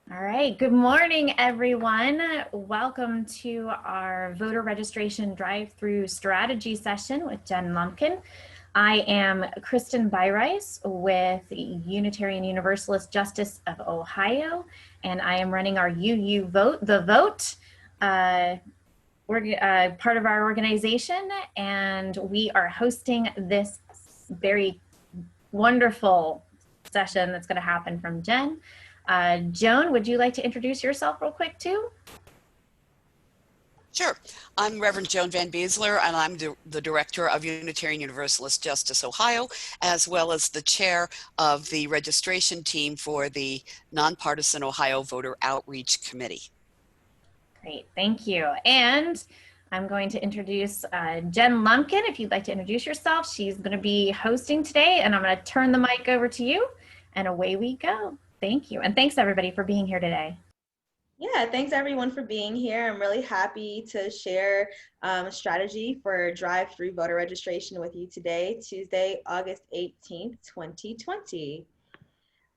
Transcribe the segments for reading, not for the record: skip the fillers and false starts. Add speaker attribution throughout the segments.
Speaker 1: All right, good morning, everyone. Welcome to our voter registration drive-through strategy session with Jen Lumpkin. I am Kristen Byrice with Unitarian Universalist Justice of Ohio, and I am running our UU Vote, the Vote, part of our organization, and we are hosting this very wonderful session that's going to happen from Jen. Joan, would you like to introduce yourself real quick too?
Speaker 2: Sure. I'm Reverend Joan Van Beesler, and I'm the Director of Unitarian Universalist Justice Ohio, as well as the Chair of the registration team for the Nonpartisan Ohio Voter Outreach Committee.
Speaker 1: Great, thank you. And I'm going to introduce Jen Lumpkin. If you'd like to introduce yourself, she's going to be hosting today, and I'm going to turn the mic over to you, and away we go. Thank you, and thanks everybody for being here today.
Speaker 3: Yeah, thanks everyone for being here. I'm really happy to share a strategy for drive-through voter registration with you today, Tuesday, August 18th, 2020.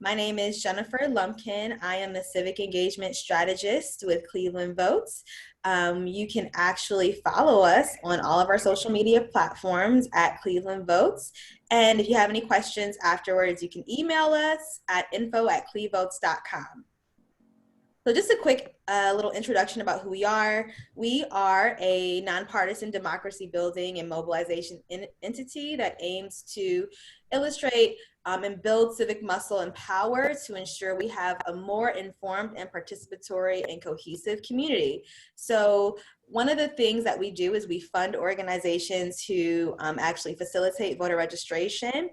Speaker 3: My name is Jennifer Lumpkin. I am the Civic Engagement Strategist with Cleveland Votes. You can actually follow us on all of our social media platforms at Cleveland Votes. And if you have any questions afterwards, you can email us at info@clevotes.com. So just a quick little introduction about who we are. We are a nonpartisan democracy building and mobilization entity that aims to illustrate and build civic muscle and power to ensure we have a more informed and participatory and cohesive community. So one of the things that we do is we fund organizations who actually facilitate voter registration.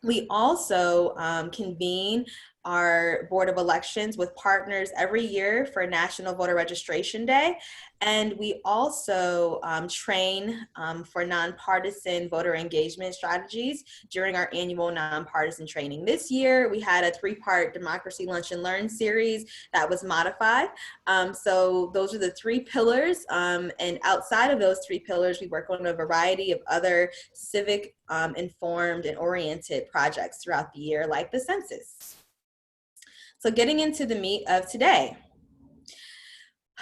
Speaker 3: We also convene our Board of Elections with partners every year for National Voter Registration Day. And we also train for nonpartisan voter engagement strategies during our annual nonpartisan training. This year, we had a 3-part Democracy Lunch and Learn series that was modified. So those are the 3 pillars. And outside of those 3 pillars, we work on a variety of other civic informed and oriented projects throughout the year, like the census. So getting into the meat of today.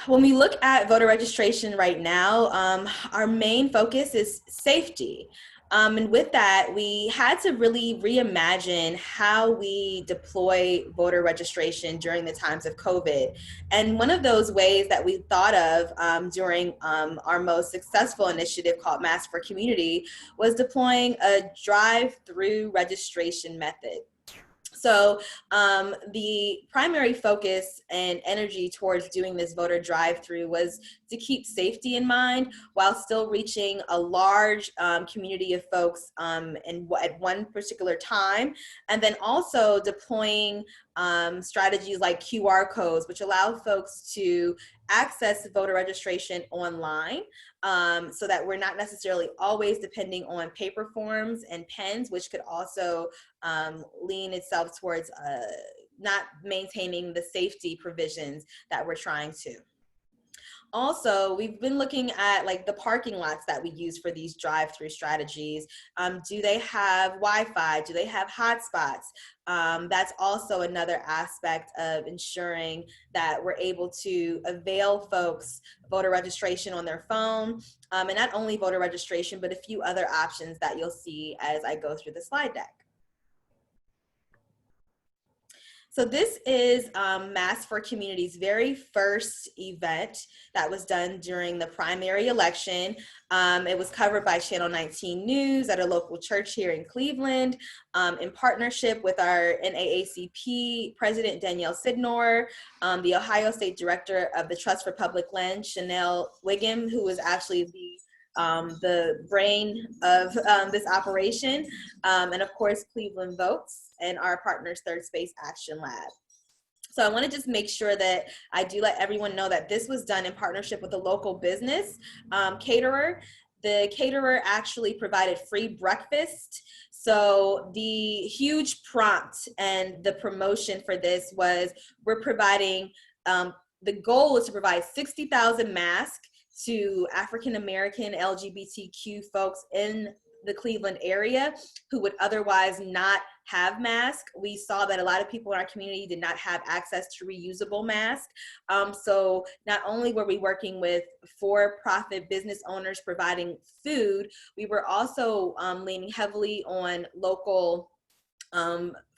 Speaker 3: When we look at voter registration right now, our main focus is safety. And with that, we had to really reimagine how we deploy voter registration during the times of COVID. And one of those ways that we thought of during our most successful initiative called Mass for Community was deploying a drive-through registration method. So the primary focus and energy towards doing this voter drive-through was to keep safety in mind while still reaching a large community of folks at one particular time, and then also deploying strategies like QR codes, which allow folks to access voter registration online so that we're not necessarily always depending on paper forms and pens, which could also lean itself towards not maintaining the safety provisions that we're trying to. Also, we've been looking at like the parking lots that we use for these drive-through strategies. Do they have Wi-Fi? Do they have hotspots? That's also another aspect of ensuring that we're able to avail folks voter registration on their phone, and not only voter registration, but a few other options that you'll see as I go through the slide deck. So this is Mass for Community's very first event that was done during the primary election. It was covered by Channel 19 News at a local church here in Cleveland in partnership with our NAACP President Danielle Sidnor, the Ohio State Director of the Trust for Public Land, Chanel Wiggum, who was actually the brain of this operation, and of course Cleveland Votes and our partners Third Space Action Lab. So I want to just make sure that I do let everyone know that this was done in partnership with a local business caterer. The caterer actually provided free breakfast. So the huge prompt and the promotion for this was we're providing, the goal is to provide 60,000 masks to African-American LGBTQ folks in the Cleveland area who would otherwise not have masks. We saw that a lot of people in our community did not have access to reusable masks. So not only were we working with for-profit business owners providing food, we were also leaning heavily on local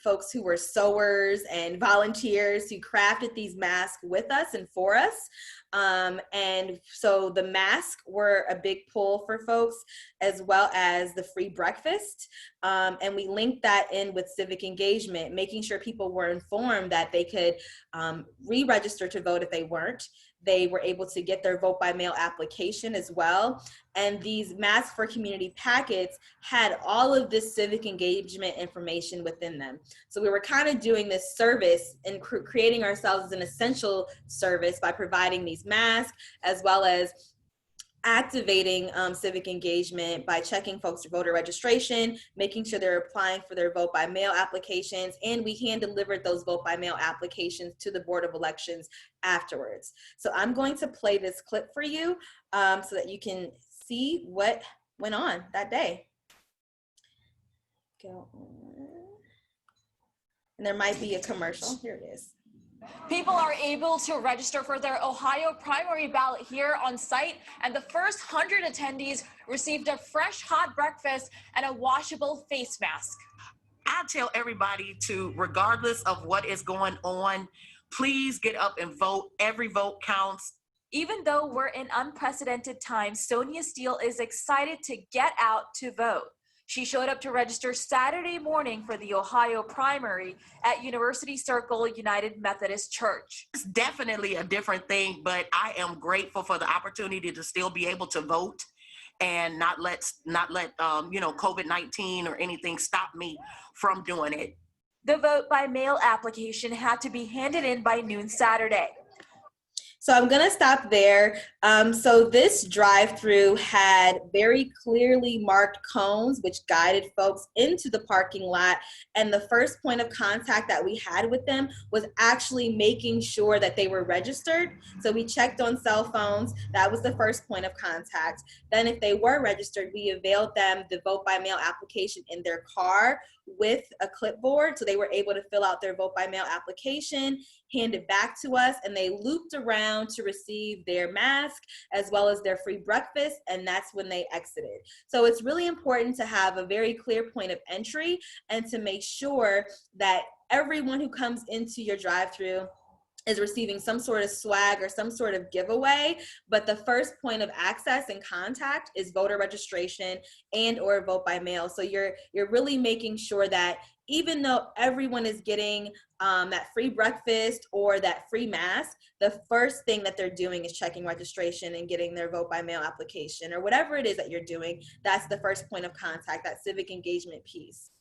Speaker 3: folks who were sewers and volunteers who crafted these masks with us and for us. And so the masks were a big pull for folks, as well as the free breakfast. And we linked that in with civic engagement, making sure people were informed that they could re-register to vote if they weren't. They were able to get their vote by mail application as well. And these Masks for Community packets had all of this civic engagement information within them. So we were kind of doing this service and creating ourselves as an essential service by providing these masks, as well as activating civic engagement by checking folks' voter registration, making sure they're applying for their vote by mail applications, and we hand delivered those vote by mail applications to the Board of Elections afterwards. So I'm going to play this clip for you so that you can see what went on that day. Go on. And there might be a commercial. Here it is.
Speaker 4: People are able to register for their Ohio primary ballot here on site, and the first 100 attendees received a fresh hot breakfast and a washable face mask.
Speaker 5: I tell everybody to, regardless of what is going on, please get up and vote. Every vote counts.
Speaker 4: Even though we're in unprecedented times, Sonia Steele is excited to get out to vote. She showed up to register Saturday morning for the Ohio primary at University Circle United Methodist Church.
Speaker 5: It's definitely a different thing, but I am grateful for the opportunity to still be able to vote and not let COVID-19 or anything stop me from doing it.
Speaker 4: The vote by mail application had to be handed in by noon Saturday.
Speaker 3: So I'm going to stop there. So this drive-through had very clearly marked cones, which guided folks into the parking lot. And the first point of contact that we had with them was actually making sure that they were registered. So we checked on cell phones. That was the first point of contact. Then if they were registered, we availed them the vote by mail application in their car with a clipboard. So they were able to fill out their vote by mail application, hand it back to us, and they looped around to receive their mask as well as their free breakfast, and that's when they exited. So it's really important to have a very clear point of entry and to make sure that everyone who comes into your drive-through is receiving some sort of swag or some sort of giveaway, but the first point of access and contact is voter registration and or vote by mail. So you're really making sure that even though everyone is getting that free breakfast or that free mask, the first thing that they're doing is checking registration and getting their vote by mail application or whatever it is that you're doing. That's the first point of contact, that civic engagement piece.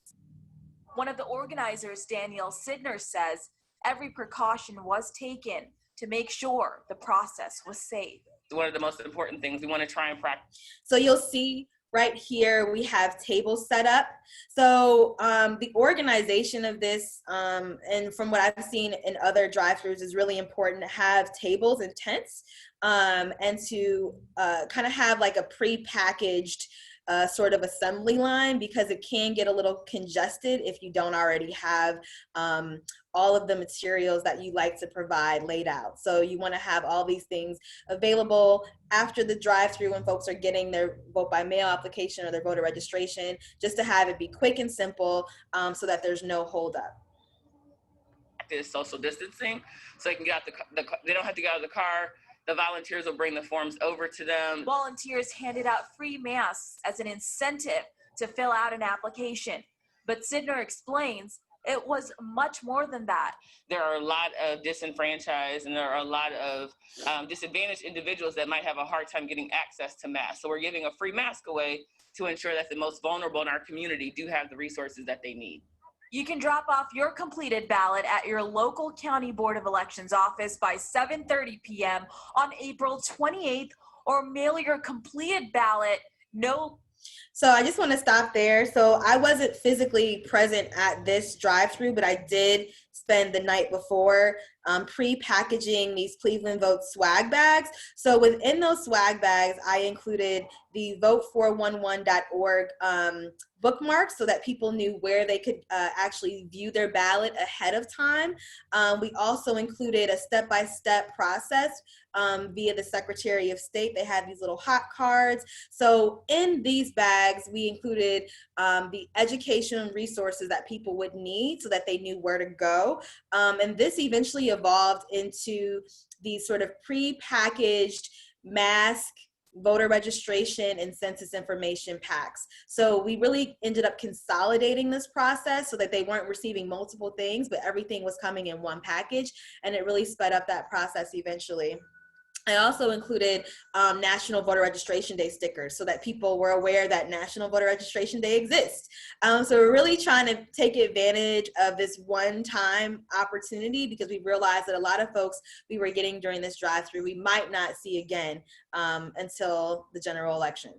Speaker 4: One of the organizers, Danielle Sidner, says every precaution was taken to make sure the process was safe.
Speaker 6: One of the most important things we want to try and practice.
Speaker 3: So you'll see right here, we have tables set up. So the organization of this, and from what I've seen in other drive-thrus, is really important to have tables and tents and to kind of have like a pre-packaged sort of assembly line, because it can get a little congested if you don't already have all of the materials that you like to provide laid out. So you want to have all these things available after the drive-through when folks are getting their vote by mail application or their voter registration, just to have it be quick and simple so that there's no holdup.
Speaker 6: Is social distancing, so they can get out they don't have to get out of the car. The volunteers will bring the forms over to them.
Speaker 4: Volunteers handed out free masks as an incentive to fill out an application. But Sidner explains it was much more than that.
Speaker 6: There are a lot of disenfranchised and there are a lot of disadvantaged individuals that might have a hard time getting access to masks. So we're giving a free mask away to ensure that the most vulnerable in our community do have the resources that they need.
Speaker 4: You can drop off your completed ballot at your local County Board of Elections office by 7:30 p.m. on April 28th, or mail your completed ballot
Speaker 3: So I just want to stop there. So I wasn't physically present at this drive-through, but I did spend the night before pre-packaging these Cleveland Vote swag bags. So within those swag bags, I included the vote411.org bookmarks so that people knew where they could actually view their ballot ahead of time. We also included a step-by-step process via the Secretary of State. They had these little hot cards. So in these bags, we included the education and resources that people would need so that they knew where to go. And this eventually evolved into these sort of pre-packaged mask voter registration and census information packs. So we really ended up consolidating this process so that they weren't receiving multiple things, but everything was coming in one package, and it really sped up that process eventually. I also included National Voter Registration Day stickers so that people were aware that National Voter Registration Day exists. So we're really trying to take advantage of this one-time opportunity because we realized that a lot of folks we were getting during this drive-through we might not see again until the general election.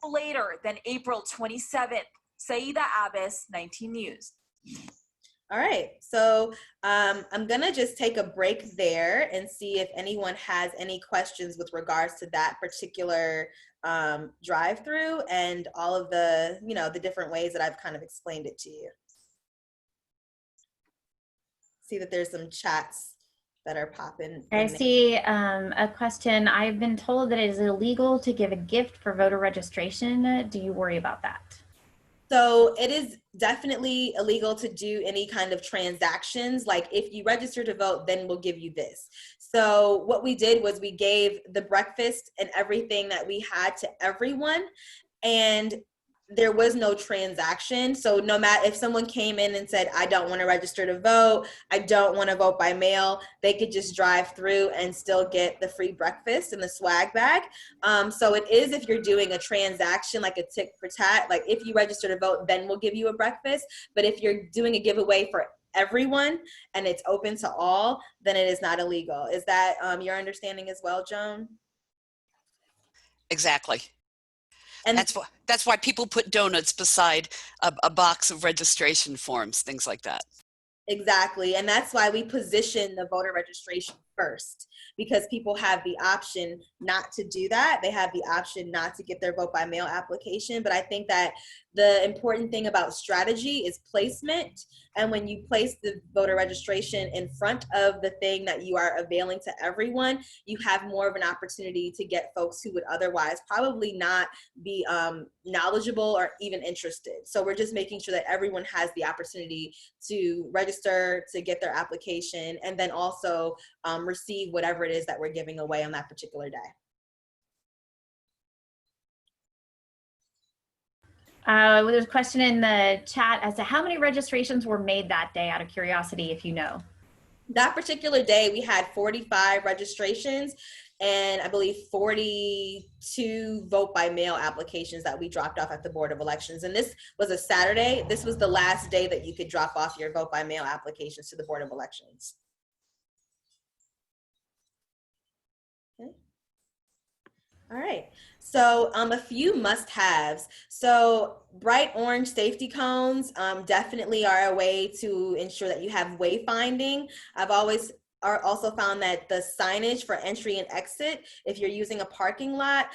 Speaker 4: Later than April 27th, Saida Abbas, 19 News.
Speaker 3: All right, so I'm gonna just take a break there and see if anyone has any questions with regards to that particular drive-through and all of the, the different ways that I've kind of explained it to you. See that there's some chats that are popping.
Speaker 1: I see a question. I've been told that it is illegal to give a gift for voter registration. Do you worry about that?
Speaker 3: So it is definitely illegal to do any kind of transactions. Like if you register to vote, then we'll give you this. So what we did was we gave the breakfast and everything that we had to everyone, and there was no transaction. So no matter if someone came in and said, I don't want to register to vote, I don't want to vote by mail, they could just drive through and still get the free breakfast and the swag bag. So it is if you're doing a transaction like a tit for tat, like if you register to vote, then we'll give you a breakfast. But if you're doing a giveaway for everyone and it's open to all, then it is not illegal. Is that your understanding as well, Joan?
Speaker 2: Exactly.
Speaker 3: And
Speaker 2: that's why people put donuts beside a box of registration forms, things like that.
Speaker 3: Exactly. And that's why we position the voter registration first, because people have the option not to do that. They have the option not to get their vote by mail application. But I think that the important thing about strategy is placement. And when you place the voter registration in front of the thing that you are availing to everyone, you have more of an opportunity to get folks who would otherwise probably not be knowledgeable or even interested. So we're just making sure that everyone has the opportunity to register, to get their application, and then also receive whatever it is that we're giving away on that particular day.
Speaker 1: There's a question in the chat as to how many registrations were made that day, out of curiosity, if you know.
Speaker 3: That particular day, we had 45 registrations and I believe 42 vote by mail applications that we dropped off at the Board of Elections. And this was a Saturday. This was the last day that you could drop off your vote by mail applications to the Board of Elections. Okay. All right. So a few must-haves. So bright orange safety cones definitely are a way to ensure that you have wayfinding. I've always also found that the signage for entry and exit, if you're using a parking lot,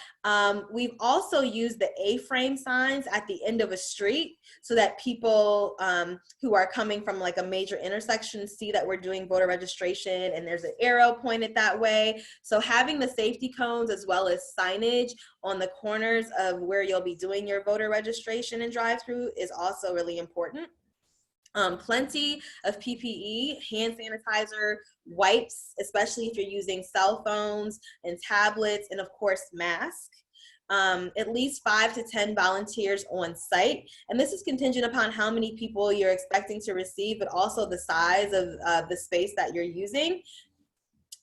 Speaker 3: we've also used the A-frame signs at the end of a street so that people who are coming from like a major intersection see that we're doing voter registration and there's an arrow pointed that way. So having the safety cones as well as signage on the corners of where you'll be doing your voter registration and drive-through is also really important. Plenty of PPE, hand sanitizer, wipes, especially if you're using cell phones and tablets, and of course, masks. At least 5 to 10 volunteers on site. And this is contingent upon how many people you're expecting to receive, but also the size of the space that you're using.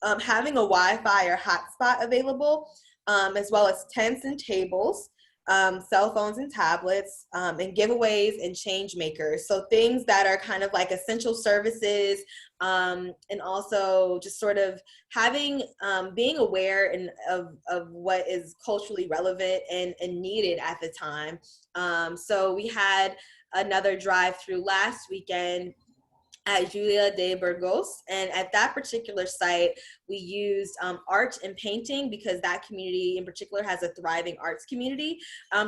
Speaker 3: Having a Wi-Fi or hotspot available, as well as tents and tables. Cell phones and tablets, and giveaways and change makers. So things that are kind of like essential services, and also just sort of having, being aware of what is culturally relevant and needed at the time. So we had another drive-through last weekend at Julia de Burgos. And at that particular site, we used art and painting because that community in particular has a thriving arts community.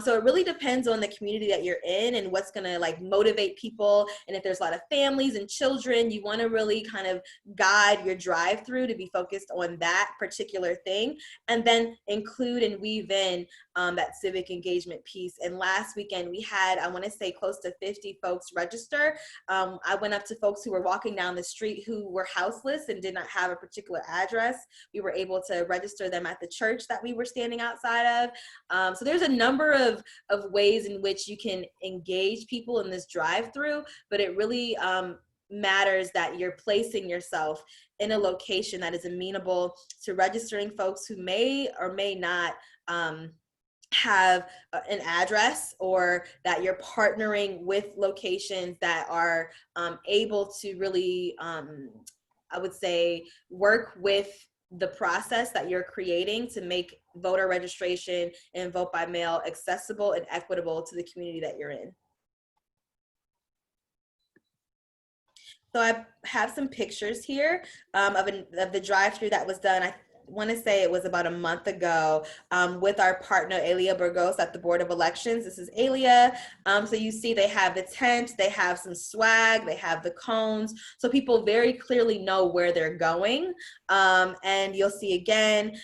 Speaker 3: So it really depends on the community that you're in and what's gonna like motivate people. And if there's a lot of families and children, you wanna really kind of guide your drive-through to be focused on that particular thing, and then include and weave in that civic engagement piece. And last weekend we had, I wanna say close to 50 folks register. I went up to folks who were walking down the street who were houseless and did not have a particular address. We were able to register them at the church that we were standing outside of. So there's a number of ways in which you can engage people in this drive-through, but it really matters that you're placing yourself in a location that is amenable to registering folks who may or may not have an address, or that you're partnering with locations that are able to really, I would say, work with the process that you're creating to make voter registration and vote by mail accessible and equitable to the community that you're in. So I have some pictures here of the drive-through that was done. I want to say it was about a month ago with our partner Elia Burgos at the Board of Elections. This is Elia. So you see they have the tent, they have some swag, they have the cones, so people very clearly know where they're going. And you'll see again,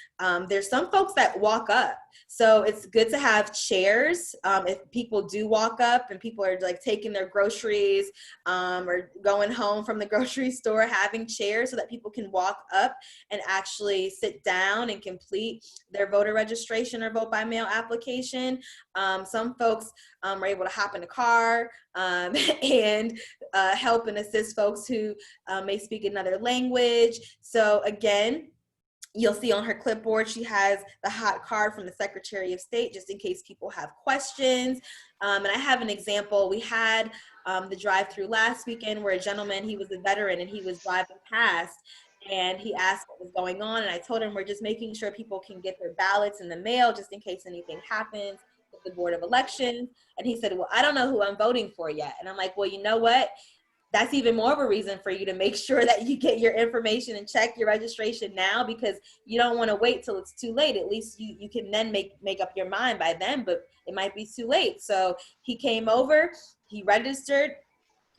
Speaker 3: there's some folks that walk up. So it's good to have chairs if people do walk up and people are like taking their groceries or going home from the grocery store, having chairs so that people can walk up and actually sit down and complete their voter registration or vote by mail application. Some folks are able to hop in a car and help and assist folks who may speak another language. So again, you'll see on her clipboard, she has the hot card from the Secretary of State, just in case people have questions. And I have an example. We had the drive-through last weekend where a gentleman, he was a veteran and he was driving past and he asked what was going on. And I told him, we're just making sure people can get their ballots in the mail just in case anything happens with the Board of Elections. And he said, well, I don't know who I'm voting for yet. And I'm like, well, you know what? That's even more of a reason for you to make sure that you get your information and check your registration now, because you don't want to wait till it's too late. At least you can then make up your mind by then, but it might be too late. So he came over, he registered,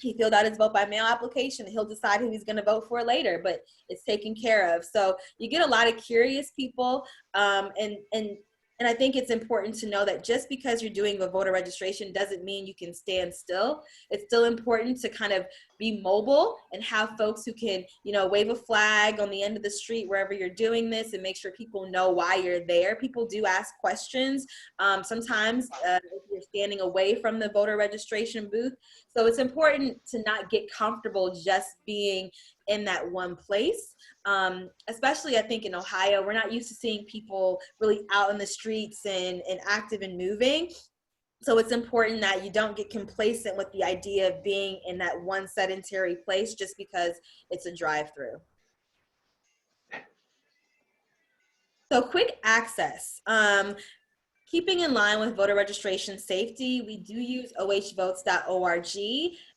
Speaker 3: he filled out his vote by mail application, and he'll decide who he's going to vote for later, but it's taken care of. So you get a lot of curious people, and I think it's important to know that just because you're doing a voter registration doesn't mean you can stand still. It's still important to kind of be mobile and have folks who can, you know, wave a flag on the end of the street wherever you're doing this and make sure people know why you're there. People do ask questions. Sometimes if you're standing away from the voter registration booth. So it's important to not get comfortable just being in that one place. Especially I think in Ohio, we're not used to seeing people really out in the streets and active and moving. So it's important that you don't get complacent with the idea of being in that one sedentary place just because it's a drive-through. So quick access. Keeping in line with voter registration safety, we do use ohvotes.org,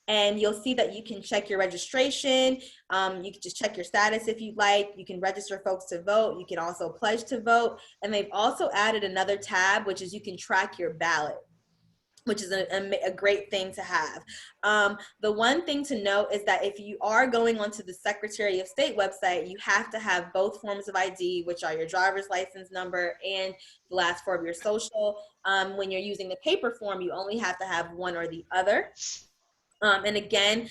Speaker 3: and you'll see that you can check your registration. You can just check your status if you'd like. You can register folks to vote. You can also pledge to vote. And they've also added another tab, which is you can track your ballot, which is a great thing to have. The one thing to note is that if you are going onto the Secretary of State website, you have to have both forms of ID, which are your driver's license number and the last four of your social. When you're using the paper form, you only have to have one or the other. And again,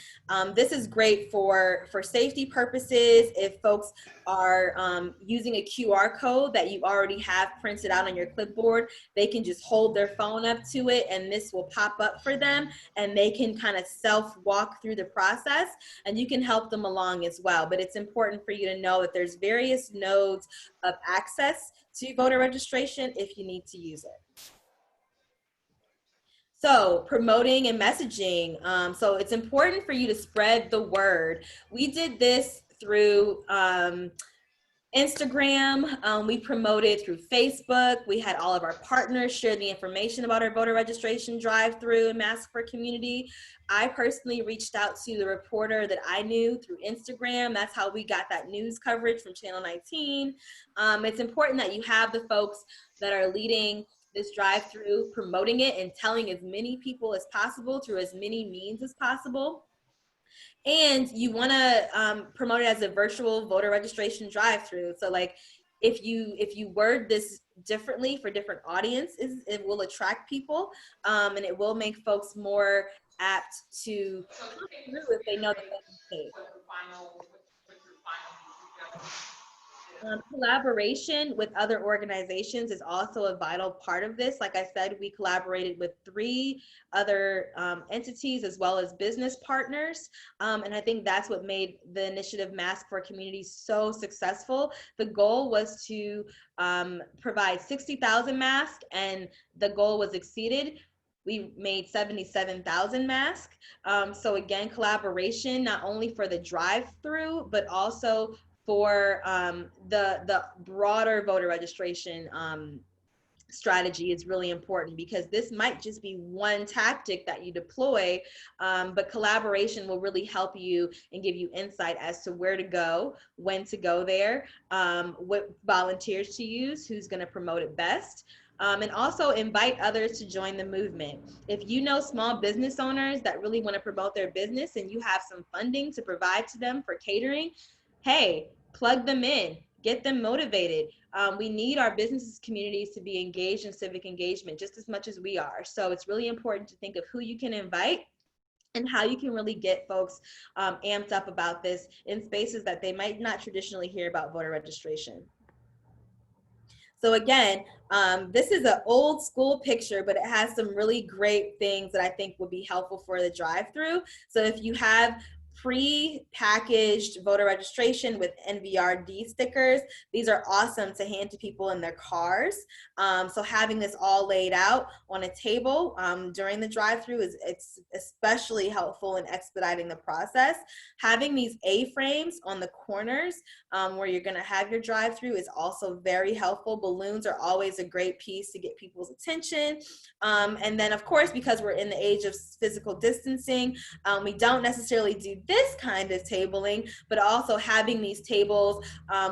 Speaker 3: this is great for safety purposes. If folks are using a QR code that you already have printed out on your clipboard, they can just hold their phone up to it and this will pop up for them, and they can kind of self-walk through the process, and you can help them along as well. But it's important for you to know that there's various nodes of access to voter registration if you need to use it. So promoting and messaging. So it's important for you to spread the word. We did this through Instagram, we promoted through Facebook. We had all of our partners share the information about our voter registration drive-through and Mask for Community. I personally reached out to the reporter that I knew through Instagram. That's how we got that news coverage from Channel 19. It's important that you have the folks that are leading this drive-through, promoting it and telling as many people as possible through as many means as possible. And you want to promote it as a virtual voter registration drive-through. So like if you word this differently for different audiences, it will attract people, and it will make folks more apt to come through if they know that that's the case. Collaboration with other organizations is also a vital part of this. Like I said, we collaborated with 3 other entities as well as business partners. And I think that's what made the initiative Mask for Community so successful. The goal was to provide 60,000 masks, and the goal was exceeded. We made 77,000 masks. So again, collaboration, not only for the drive-through, but also for the broader voter registration strategy is really important, because this might just be one tactic that you deploy, but collaboration will really help you and give you insight as to where to go, when to go there, what volunteers to use, who's going to promote it best. And also invite others to join the movement. If you know small business owners that really want to promote their business and you have some funding to provide to them for catering, hey, plug them in, get them motivated. We need our business communities to be engaged in civic engagement just as much as we are. So it's really important to think of who you can invite and how you can really get folks amped up about this in spaces that they might not traditionally hear about voter registration. So again, this is an old school picture, but it has some really great things that I think would be helpful for the drive-through. So if you have pre-packaged voter registration with NVRD stickers, these are awesome to hand to people in their cars. So having this all laid out on a table during the drive-through it's especially helpful in expediting the process. Having these A-frames on the corners where you're going to have your drive-through is also very helpful. Balloons are always a great piece to get people's attention. And then of course, because we're in the age of physical distancing, we don't necessarily do this kind of tabling, but also having these tables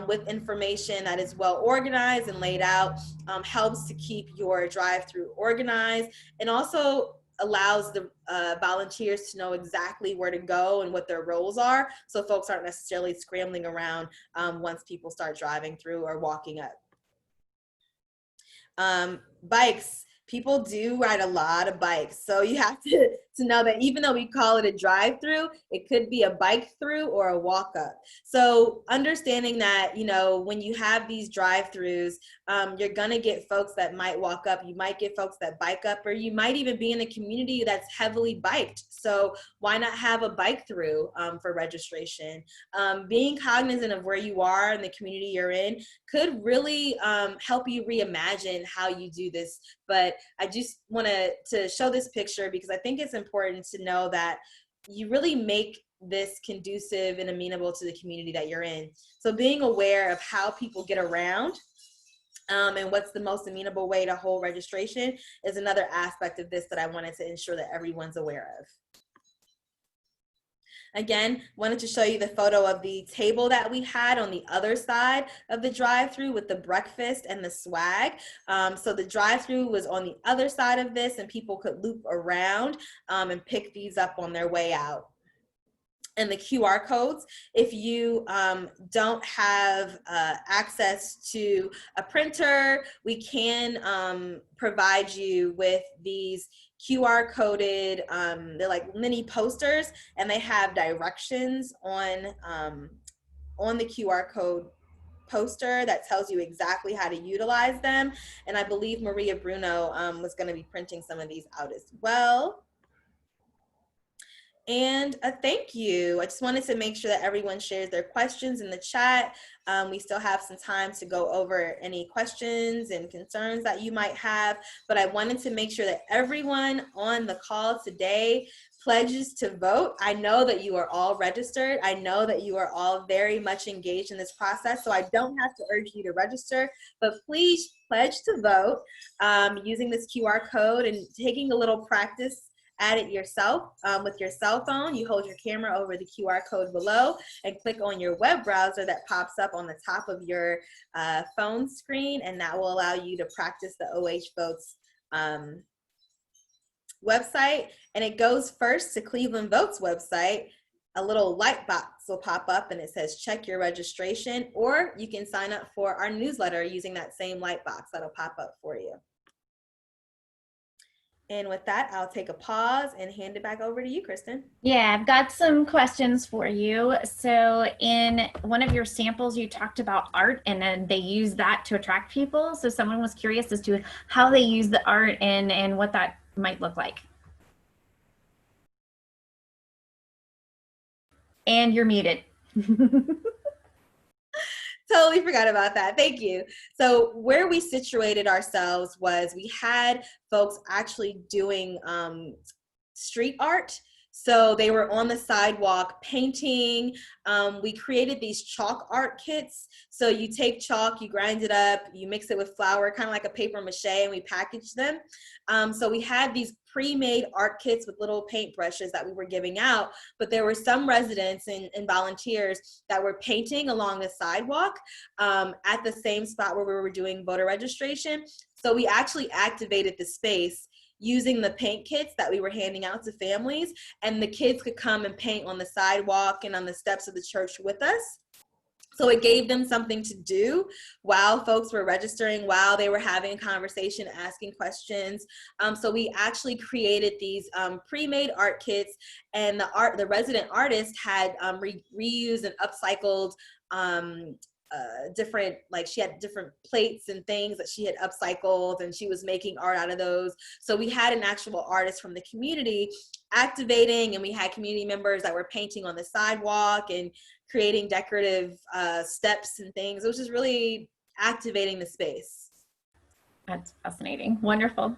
Speaker 3: with information that is well organized and laid out helps to keep your drive-through organized, and also allows the volunteers to know exactly where to go and what their roles are, so folks aren't necessarily scrambling around once people start driving through or walking up. Bikes. People do ride a lot of bikes. So you have to know that even though we call it a drive-through, it could be a bike through or a walk up. So understanding that, you know, when you have these drive-throughs, you're gonna get folks that might walk up, you might get folks that bike up, or you might even be in a community that's heavily biked. So why not have a bike through for registration? Being cognizant of where you are and the community you're in could really help you reimagine how you do this. But I just wanted to show this picture because I think it's important to know that you really make this conducive and amenable to the community that you're in. So being aware of how people get around and what's the most amenable way to hold registration is another aspect of this that I wanted to ensure that everyone's aware of. Again, wanted to show you the photo of the table that we had on the other side of the drive-through with the breakfast and the swag. So the drive-through was on the other side of this, and people could loop around and pick these up on their way out. And the QR codes, if you don't have access to a printer, we can provide you with these QR coded, they're like mini posters, and they have directions on the QR code poster that tells you exactly how to utilize them. And I believe Maria Bruno was going to be printing some of these out as well. And a thank you. I just wanted to make sure that everyone shares their questions in the chat. We still have some time to go over any questions and concerns that you might have, but I wanted to make sure that everyone on the call today pledges to vote. I know that you are all registered. I know that you are all very much engaged in this process, so I don't have to urge you to register, but please pledge to vote using this QR code and taking a little practice at it yourself with your cell phone. You hold your camera over the QR code below and click on your web browser that pops up on the top of your phone screen, and that will allow you to practice the OH Votes website. And it goes first to Cleveland Votes website. A little light box will pop up and it says check your registration, or you can sign up for our newsletter using that same light box that'll pop up for you. And with that, I'll take a pause and hand it back over to you, Kristen.
Speaker 1: Yeah, I've got some questions for you. So in one of your samples, you talked about art, and then they use that to attract people. So someone was curious as to how they use the art and what that might look like. And you're muted.
Speaker 3: Totally forgot about that. Thank you. So where we situated ourselves was we had folks actually doing street art. So they were on the sidewalk painting. We created these chalk art kits. So you take chalk, you grind it up, you mix it with flour, kind of like a paper mache, and we packaged them. So we had these pre-made art kits with little paintbrushes that we were giving out, but there were some residents and volunteers that were painting along the sidewalk at the same spot where we were doing voter registration. So we actually activated the space using the paint kits that we were handing out to families, and the kids could come and paint on the sidewalk and on the steps of the church with us. So it gave them something to do while folks were registering, while they were having a conversation, asking questions. So we actually created these pre-made art kits, and the resident artist had reused and upcycled different, like she had different plates and things that she had upcycled, and she was making art out of those. So we had an actual artist from the community activating, and we had community members that were painting on the sidewalk and creating decorative steps and things. It was just really activating the space.
Speaker 1: That's fascinating. Wonderful.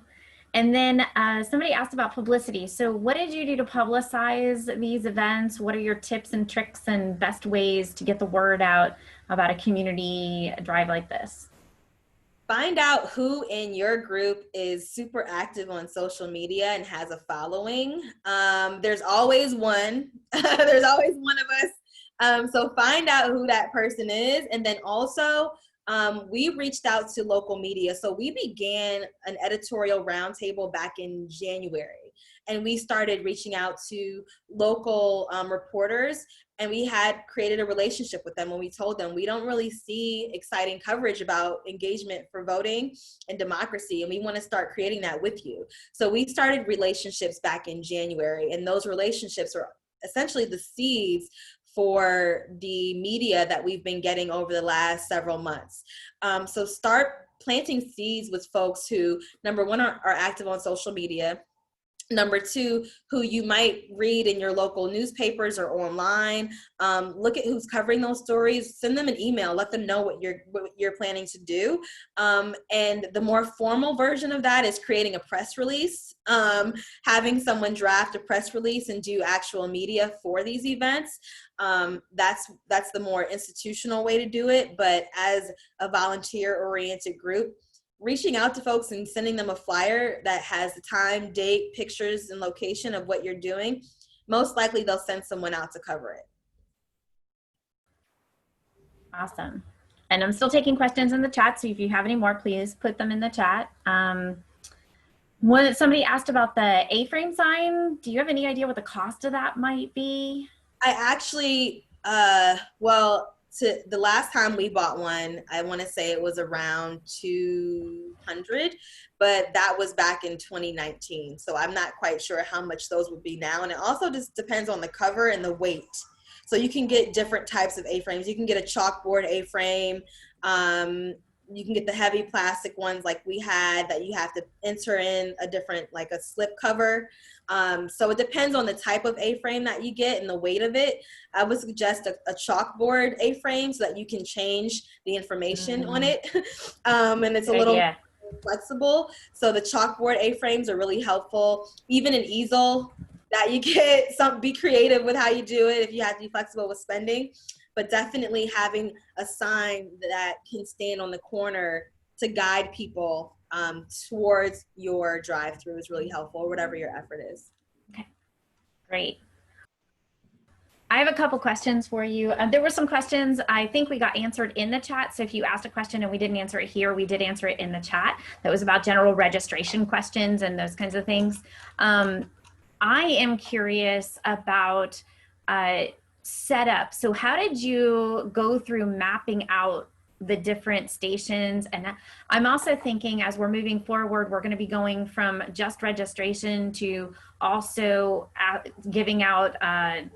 Speaker 1: And then somebody asked about publicity. So what did you do to publicize these events? What are your tips and tricks and best ways to get the word out about a community drive like this?
Speaker 3: Find out who in your group is super active on social media and has a following. There's always one. There's always one of us. So find out who that person is. And then also, we reached out to local media. So we began an editorial roundtable back in January, and we started reaching out to local reporters, and we had created a relationship with them when we told them we don't really see exciting coverage about engagement for voting and democracy, and we want to start creating that with you. So we started relationships back in January, and those relationships are essentially the seeds for the media that we've been getting over the last several months. So start planting seeds with folks who, number one, are active on social media. Number two, who you might read in your local newspapers or online. Look at who's covering those stories. Send them an email. Let them know what you're planning to do. And the more formal version of that is creating a press release, having someone draft a press release and do actual media for these events. That's the more institutional way to do it. But as a volunteer-oriented group, reaching out to folks and sending them a flyer that has the time, date, pictures, and location of what you're doing, most likely they'll send someone out to cover it.
Speaker 1: Awesome. And I'm still taking questions in the chat, so if you have any more, please put them in the chat. Somebody asked about the A-frame sign. Do you have any idea what the cost of that might be?
Speaker 3: I actually, the last time we bought one, I want to say it was around $200, but that was back in 2019. So I'm not quite sure how much those would be now. And it also just depends on the cover and the weight. So you can get different types of A-frames. You can get a chalkboard A-frame. You can get the heavy plastic ones like we had that you have to enter in a different, like a slip cover. So it depends on the type of A-frame that you get and the weight of it. I would suggest a chalkboard A-frame so that you can change the information on it. And it's a little flexible. So the chalkboard A-frames are really helpful. Even an easel that you get be creative with how you do it if you have to be flexible with spending, but definitely having a sign that can stand on the corner to guide people towards your drive-through is really helpful, or whatever your effort is.
Speaker 1: Okay, great. I have a couple questions for you. There were some questions I think we got answered in the chat. So if you asked a question and we didn't answer it here, we did answer it in the chat. That was about general registration questions and those kinds of things. I am curious about setup. So how did you go through mapping out the different stations? And I'm also thinking, as we're moving forward, we're going to be going from just registration to also giving out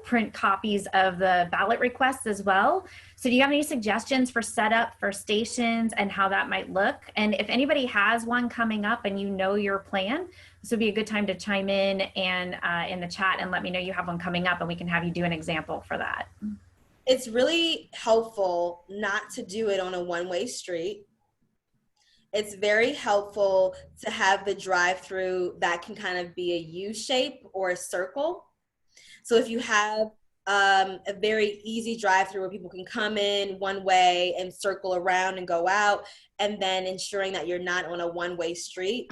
Speaker 1: print copies of the ballot requests as well. So do you have any suggestions for setup for stations and how that might look? And if anybody has one coming up and you know your plan, this would be a good time to chime in and in the chat and let me know you have one coming up, and we can have you do an example for that.
Speaker 3: It's really helpful not to do it on a one-way street. It's very helpful to have the drive-through that can kind of be a U shape or a circle. So if you have a very easy drive-through where people can come in one way and circle around and go out, and then ensuring that you're not on a one-way street,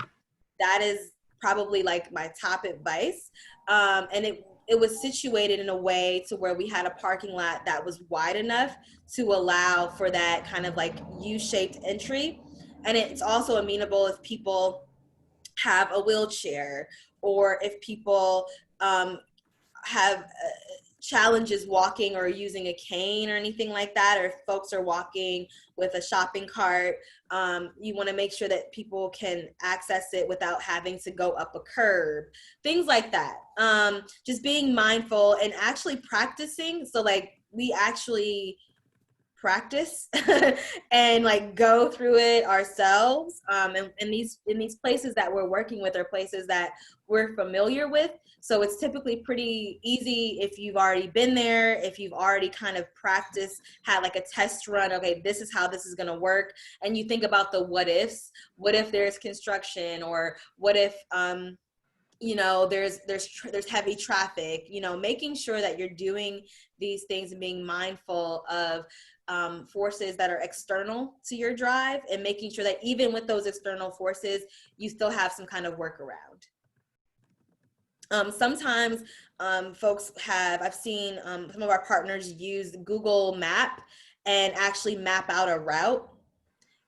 Speaker 3: that is probably like my top advice. And it was situated in a way to where we had a parking lot that was wide enough to allow for that kind of like U-shaped entry. And it's also amenable if people have a wheelchair, or if people have challenges walking or using a cane or anything like that, or if folks are walking with a shopping cart. You want to make sure that people can access it without having to go up a curb, things like that. Just being mindful and actually practicing. So like we actually practice and like go through it ourselves. And in these places that we're working with are places that we're familiar with. So it's typically pretty easy if you've already been there, if you've already kind of practiced, had like a test run, okay, this is how this is gonna work. And you think about the what ifs. What if there's construction, or what if you know, there's heavy traffic, you know, making sure that you're doing these things and being mindful of forces that are external to your drive, and making sure that even with those external forces, you still have some kind of workaround. Sometimes folks I've seen some of our partners use Google Map and actually map out a route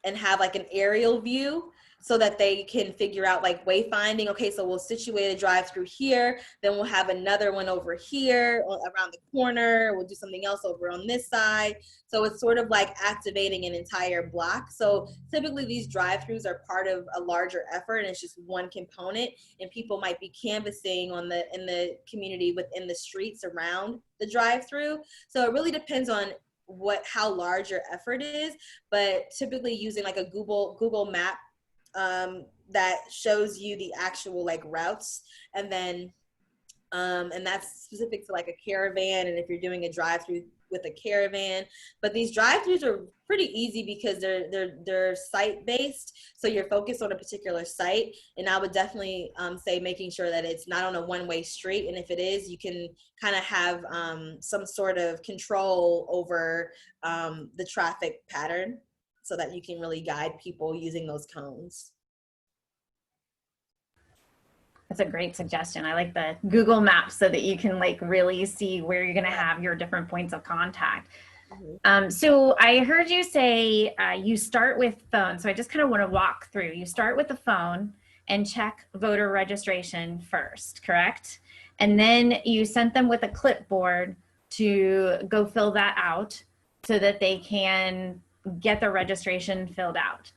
Speaker 3: and have like an aerial view, so that they can figure out like wayfinding. Okay, so we'll situate a drive-through here, then we'll have another one over here around the corner, we'll do something else over on this side. So it's sort of like activating an entire block. So typically these drive-throughs are part of a larger effort, and it's just one component, and people might be canvassing in the community within the streets around the drive-through. So it really depends on how large your effort is, but typically using like a Google Map that shows you the actual like routes, and then and that's specific to like a caravan, and if you're doing a drive-through with a caravan. But these drive-throughs are pretty easy because they're site-based, so you're focused on a particular site. And I would definitely say making sure that it's not on a one-way street, and if it is, you can kind of have some sort of control over the traffic pattern, so that you can really guide people using those cones.
Speaker 1: That's a great suggestion. I like the Google Maps, so that you can like really see where you're going to have your different points of contact. So I heard you say you start with phone. So I just kind of want to walk through. You start with the phone and check voter registration first, correct? And then you sent them with a clipboard to go fill that out so that they can get their registration filled out.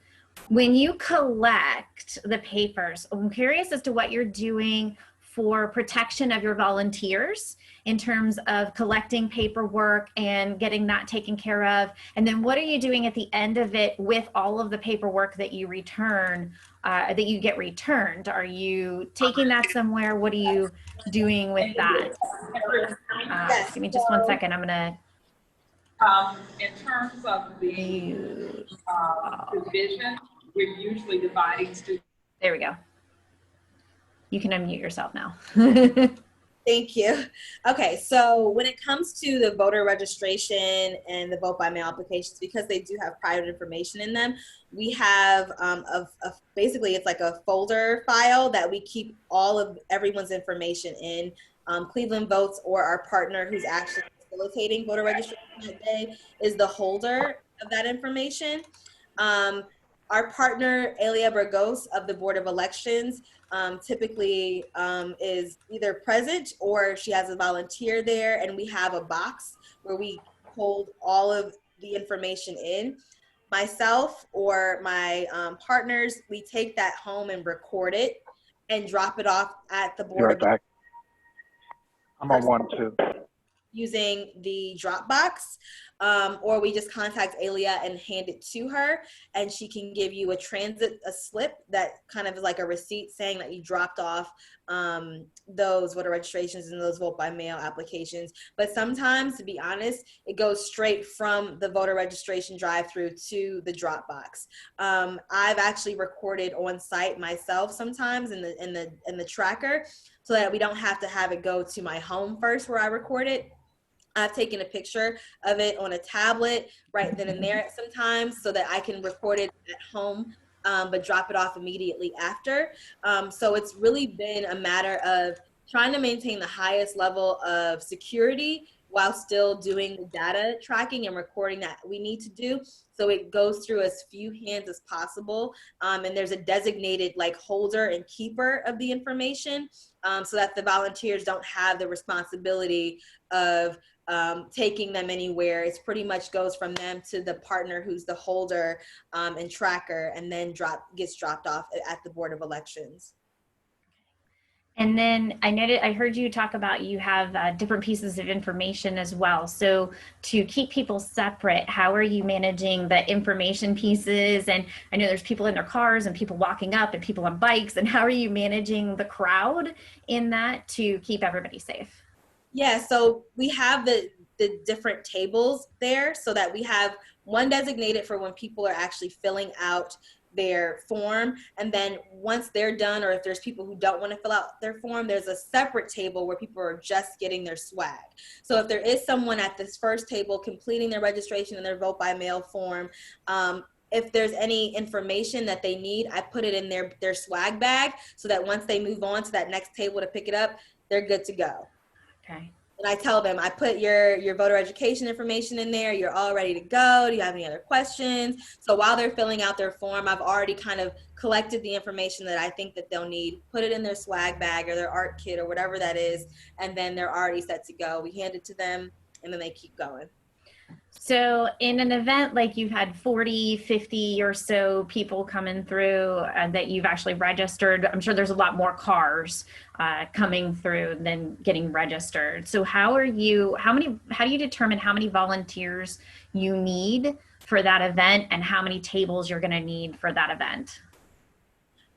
Speaker 1: When you collect the papers, I'm curious as to what you're doing for protection of your volunteers in terms of collecting paperwork and getting that taken care of. And then what are you doing at the end of it with all of the paperwork that you return, that you get returned? Are you taking that somewhere? What are you doing with that? Give me just 1 second. I'm gonna.
Speaker 7: In terms of the division, we're usually dividing students.
Speaker 1: There we go. You can unmute yourself now.
Speaker 3: Thank you. Okay, so when it comes to the voter registration and the vote by mail applications, because they do have private information in them, we have basically it's like a folder file that we keep all of everyone's information in. Cleveland Votes, or our partner who's actually facilitating voter registration that day, is the holder of that information. Our partner, Elia Burgos of the Board of Elections, typically is either present or she has a volunteer there, and we have a box where we hold all of the information in. Myself or my partners, we take that home and record it and drop it off at the Board of
Speaker 8: back. I'm on 1, 2.
Speaker 3: Using the Dropbox, or we just contact Elia and hand it to her, and she can give you a slip that kind of is like a receipt saying that you dropped off those voter registrations and those vote by mail applications. But sometimes, to be honest, it goes straight from the voter registration drive-through to the Dropbox. I've actually recorded on site myself sometimes in the tracker, so that we don't have to have it go to my home first where I record it. I've taken a picture of it on a tablet right then and there sometimes, so that I can record it at home, but drop it off immediately after. So it's really been a matter of trying to maintain the highest level of security while still doing the data tracking and recording that we need to do. So it goes through as few hands as possible. And there's a designated holder and keeper of the information, so that the volunteers don't have the responsibility of taking them anywhere. It's pretty much goes from them to the partner who's the holder and tracker, and then gets dropped off at the Board of Elections.
Speaker 1: And then I heard you talk about you have different pieces of information as well. So to keep people separate, how are you managing the information pieces? And I know there's people in their cars and people walking up and people on bikes. And how are you managing the crowd in that to keep everybody safe?
Speaker 3: Yeah, so we have the different tables there, so that we have one designated for when people are actually filling out their form, and then once they're done, or if there's people who don't want to fill out their form, there's a separate table where people are just getting their swag. So if there is someone at this first table completing their registration and their vote by mail form, if there's any information that they need, I put it in their swag bag, so that once they move on to that next table to pick it up, they're good to go.
Speaker 1: Okay.
Speaker 3: And I tell them, I put your voter education information in there. You're all ready to go. Do you have any other questions? So while they're filling out their form, I've already kind of collected the information that I think that they'll need, put it in their swag bag or their art kit or whatever that is, and then they're already set to go. We hand it to them, and then they keep going.
Speaker 1: So in an event like you've had 40, 50 or so people coming through that you've actually registered, I'm sure there's a lot more cars coming through than getting registered. So how do you determine how many volunteers you need for that event and how many tables you're going to need for that event?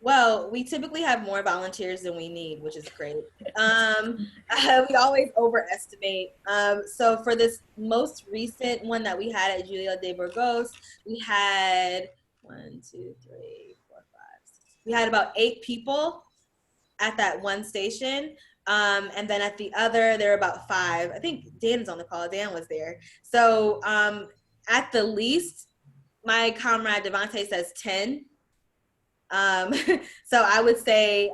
Speaker 3: Well, we typically have more volunteers than we need, which is great. We always overestimate. So for this most recent one that we had at Julia de Burgos, we had 1, 2, 3, 4, 5, 6. We had about 8 people at that one station. And then at the other, there were about 5. I think Dan's on the call. Dan was there. So at the least, my comrade Devante says 10. So I would say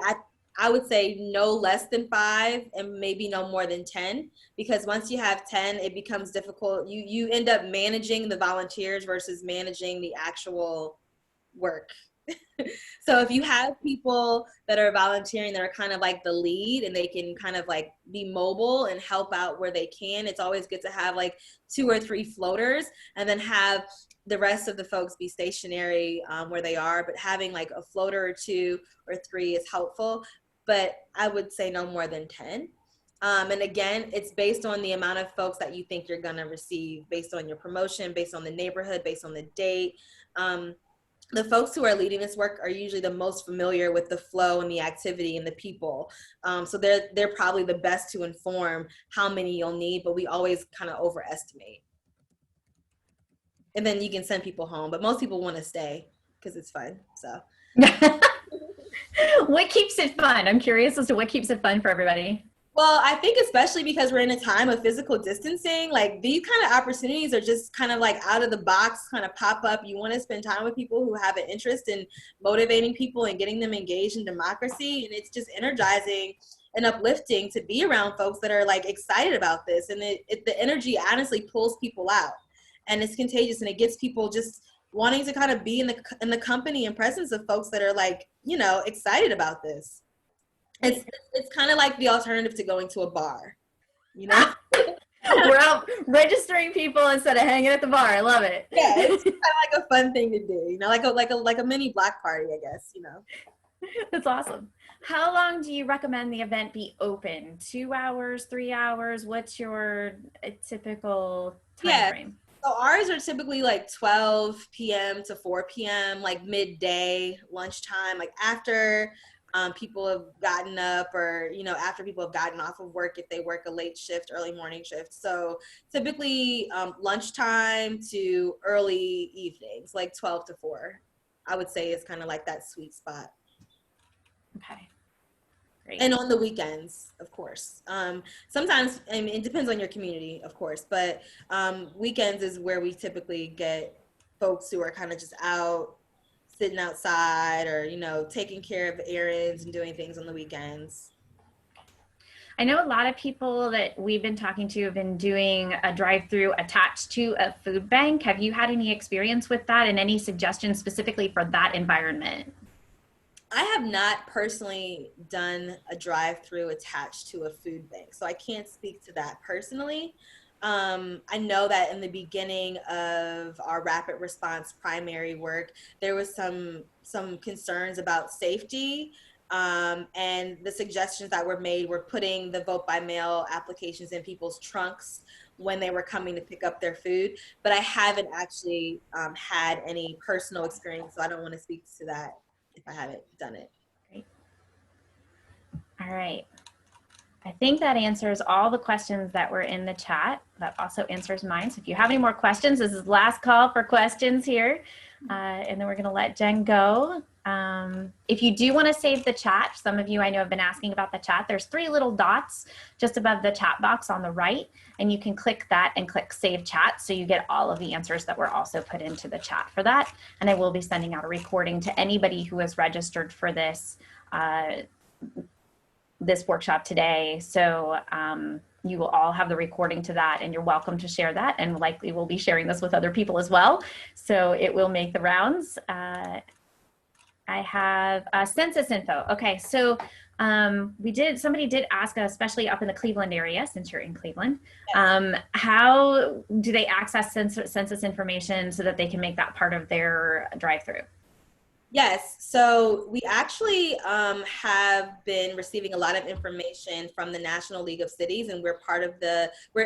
Speaker 3: no less than 5 and maybe no more than 10, because once you have 10, it becomes difficult. You end up managing the volunteers versus managing the actual work. So if you have people that are volunteering that are kind of like the lead and they can kind of like be mobile and help out where they can, it's always good to have like 2 or 3 floaters and then have the rest of the folks be stationary where they are, but having like a floater or 2 or 3 is helpful. But I would say no more than 10. And again, it's based on the amount of folks that you think you're gonna receive, based on your promotion, based on the neighborhood, based on the date. The folks who are leading this work are usually the most familiar with the flow and the activity and the people. So they're probably the best to inform how many you'll need, but we always kind of overestimate. And then you can send people home, but most people want to stay because it's fun, so.
Speaker 1: What keeps it fun? I'm curious as to what keeps it fun for everybody.
Speaker 3: Well, I think especially because we're in a time of physical distancing, like these kind of opportunities are just kind of like out of the box, kind of pop up. You want to spend time with people who have an interest in motivating people and getting them engaged in democracy. And it's just energizing and uplifting to be around folks that are like excited about this. And the energy honestly pulls people out, and it's contagious, and it gets people just wanting to kind of be in the company and presence of folks that are like, you know, excited about this. It's kind of like the alternative to going to a bar, you know?
Speaker 1: We're out registering people instead of hanging at the bar. I love it.
Speaker 3: Yeah, it's kind of like a fun thing to do, you know, like a mini block party, I guess, you know.
Speaker 1: That's awesome. How long do you recommend the event be open? 2 hours, 3 hours? What's your typical time frame?
Speaker 3: So ours are typically like 12 p.m. to 4 p.m., like midday, lunchtime, like after people have gotten up, or, you know, after people have gotten off of work, if they work a late shift, early morning shift. So typically lunchtime to early evenings, like 12 to 4, I would say is kind of like that sweet spot.
Speaker 1: Okay. Great.
Speaker 3: And on the weekends, of course. Sometimes, I mean, it depends on your community, of course, but weekends is where we typically get folks who are kind of just out, sitting outside, or, you know, taking care of errands and doing things on the weekends.
Speaker 1: I know a lot of people that we've been talking to have been doing a drive-through attached to a food bank. Have you had any experience with that, and any suggestions specifically for that environment?
Speaker 3: I have not personally done a drive-through attached to a food bank, so I can't speak to that personally. I know that in the beginning of our rapid response primary work, there was some concerns about safety, and the suggestions that were made were putting the vote by mail applications in people's trunks when they were coming to pick up their food. But I haven't actually had any personal experience, so I don't want to speak to that if I haven't done it.
Speaker 1: Great. All right. I think that answers all the questions that were in the chat. That also answers mine. So if you have any more questions, this is last call for questions here. And then we're going to let Jen go. If you do want to save the chat, some of you I know have been asking about the chat. There's 3 little dots just above the chat box on the right, and you can click that and click Save Chat, so you get all of the answers that were also put into the chat for that. And I will be sending out a recording to anybody who is registered for this this workshop today. So you will all have the recording to that, and you're welcome to share that, and likely we'll be sharing this with other people as well. So it will make the rounds. I have census info. Okay, so somebody did ask, especially up in the Cleveland area, since you're in Cleveland, how do they access census information so that they can make that part of their drive-through?
Speaker 3: Yes, so we actually have been receiving a lot of information from the National League of Cities, and we're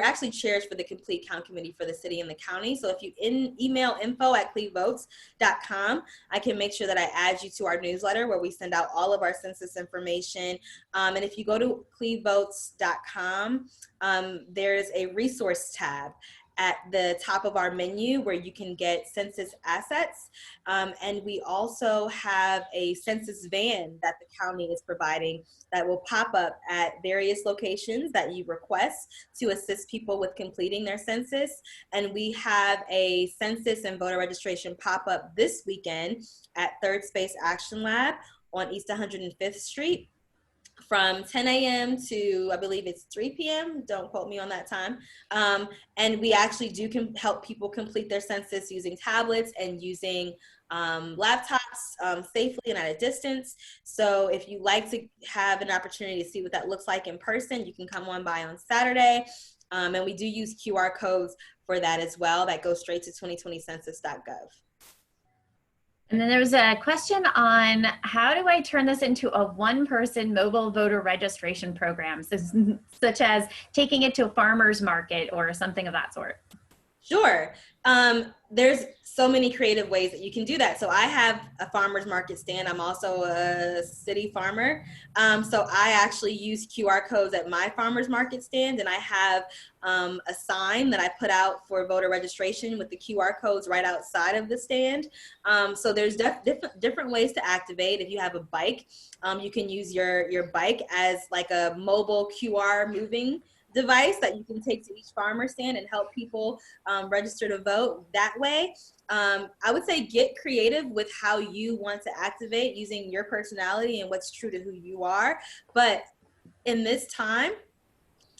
Speaker 3: actually chairs for the Complete Count Committee for the city and the county. So if you email info@clevevotes.com, I can make sure that I add you to our newsletter where we send out all of our census information. And if you go to clevevotes.com, there's a resource tab at the top of our menu where you can get census assets. And we also have a census van that the county is providing that will pop up at various locations that you request to assist people with completing their census. And we have a census and voter registration pop up this weekend at Third Space Action Lab on East 105th Street, from 10 a.m. to, I believe it's 3 p.m. Don't quote me on that time. And we actually do help people complete their census using tablets and using laptops safely and at a distance. So if you like to have an opportunity to see what that looks like in person, you can come on by on Saturday. And we do use QR codes for that as well. That goes straight to 2020census.gov.
Speaker 1: And then there was a question on how do I turn this into a one-person mobile voter registration program, such as taking it to a farmer's market or something of that sort?
Speaker 3: Sure. There's so many creative ways that you can do that. So I have a farmer's market stand. I'm also a city farmer. So I actually use QR codes at my farmer's market stand, and I have a sign that I put out for voter registration with the QR codes right outside of the stand. So there's different ways to activate. If you have a bike, you can use your bike as like a mobile QR moving device that you can take to each farmer stand and help people register to vote that way. I would say get creative with how you want to activate using your personality and what's true to who you are. But in this time,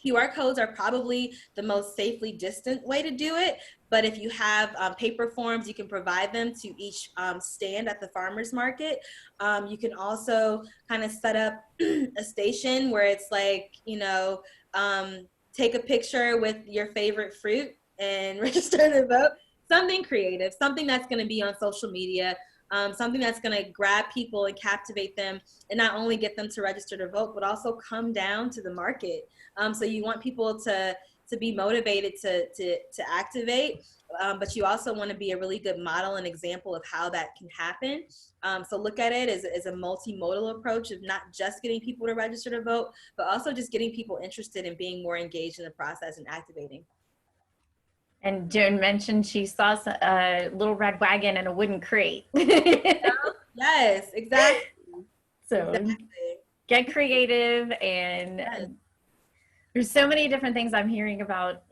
Speaker 3: QR codes are probably the most safely distant way to do it. But if you have paper forms, you can provide them to each stand at the farmer's market. You can also kind of set up a station where it's like, take a picture with your favorite fruit and register to vote. Something creative, something that's going to be on social media, something that's going to grab people and captivate them, and not only get them to register to vote, but also come down to the market. So you want people to be motivated to activate, but you also want to be a really good model and example of how that can happen. So look at it as a multimodal approach of not just getting people to register to vote, but also just getting people interested in being more engaged in the process and activating.
Speaker 1: And Joan mentioned she saw a little red wagon and a wooden crate.
Speaker 3: Yes, exactly.
Speaker 1: So get creative, and
Speaker 3: Yes.
Speaker 1: There's so many different things I'm hearing about,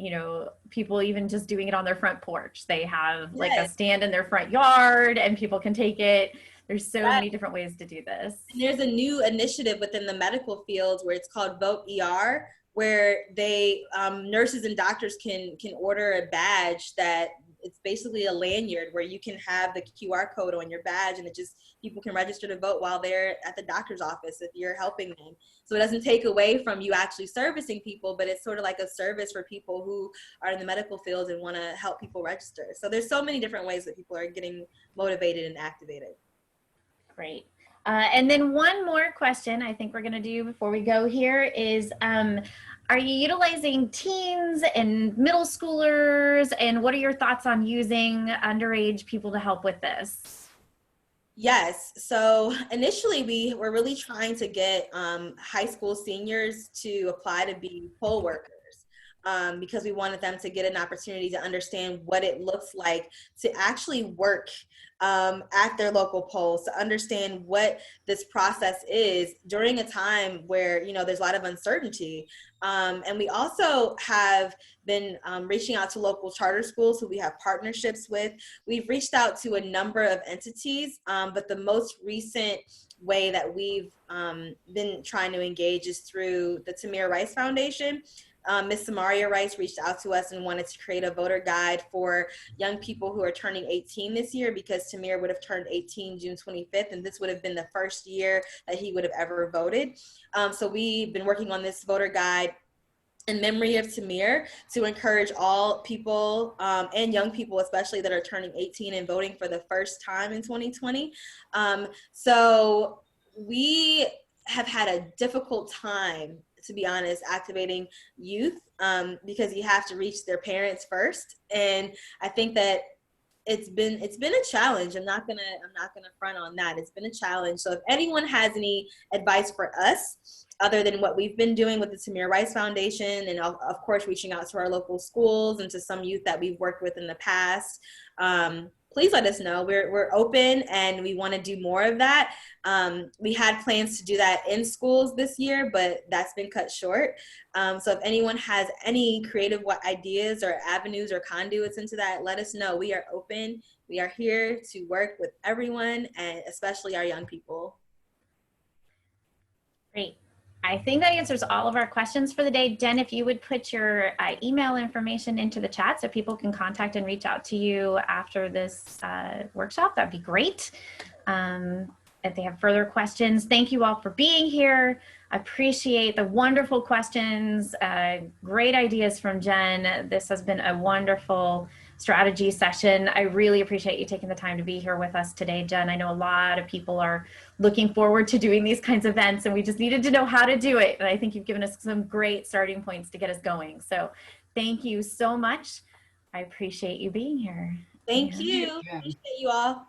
Speaker 1: people even just doing it on their front porch. They have like a stand in their front yard and people can take it. There's so many different ways to do this.
Speaker 3: And there's a new initiative within the medical field where it's called Vote ER, where they nurses and doctors can order a badge that it's basically a lanyard where you can have the QR code on your badge, and it just people can register to vote while they're at the doctor's office if you're helping them. So it doesn't take away from you actually servicing people, but it's sort of like a service for people who are in the medical field and want to help people register. So there's so many different ways that people are getting motivated and activated.
Speaker 1: Great. And then one more question I think we're going to do before we go here is, are you utilizing teens and middle schoolers, and what are your thoughts on using underage people to help with this?
Speaker 3: Yes. So initially we were really trying to get high school seniors to apply to be poll workers. Because we wanted them to get an opportunity to understand what it looks like to actually work at their local polls, to understand what this process is during a time where, there's a lot of uncertainty. And we also have been reaching out to local charter schools who we have partnerships with. We've reached out to a number of entities, but the most recent way that we've been trying to engage is through the Tamir Rice Foundation. Miss Samaria Rice reached out to us and wanted to create a voter guide for young people who are turning 18 this year, because Tamir would have turned 18 June 25th, and this would have been the first year that he would have ever voted. So we've been working on this voter guide in memory of Tamir to encourage all people and young people, especially that are turning 18 and voting for the first time in 2020. So we have had a difficult time, to be honest, activating youth because you have to reach their parents first. And I think that it's been a challenge. I'm not gonna front on that. It's been a challenge. So if anyone has any advice for us, other than what we've been doing with the Tamir Rice Foundation, and of course reaching out to our local schools and to some youth that we've worked with in the past, please let us know. We're open and we want to do more of that. We had plans to do that in schools this year, but that's been cut short. So if anyone has any creative ideas or avenues or conduits into that, let us know. We are open. We are here to work with everyone, and especially our young people.
Speaker 1: Great. I think that answers all of our questions for the day. Jen, if you would put your email information into the chat so people can contact and reach out to you after this workshop, that'd be great. If they have further questions, thank you all for being here. I appreciate the wonderful questions, great ideas from Jen. This has been a wonderful strategy session. I really appreciate you taking the time to be here with us today, Jen. I know a lot of people are looking forward to doing these kinds of events, and we just needed to know how to do it. And I think you've given us some great starting points to get us going. So thank you so much. I I appreciate you being here.
Speaker 3: Thank
Speaker 1: Yeah.
Speaker 3: you.
Speaker 2: Yeah.
Speaker 3: Appreciate you all.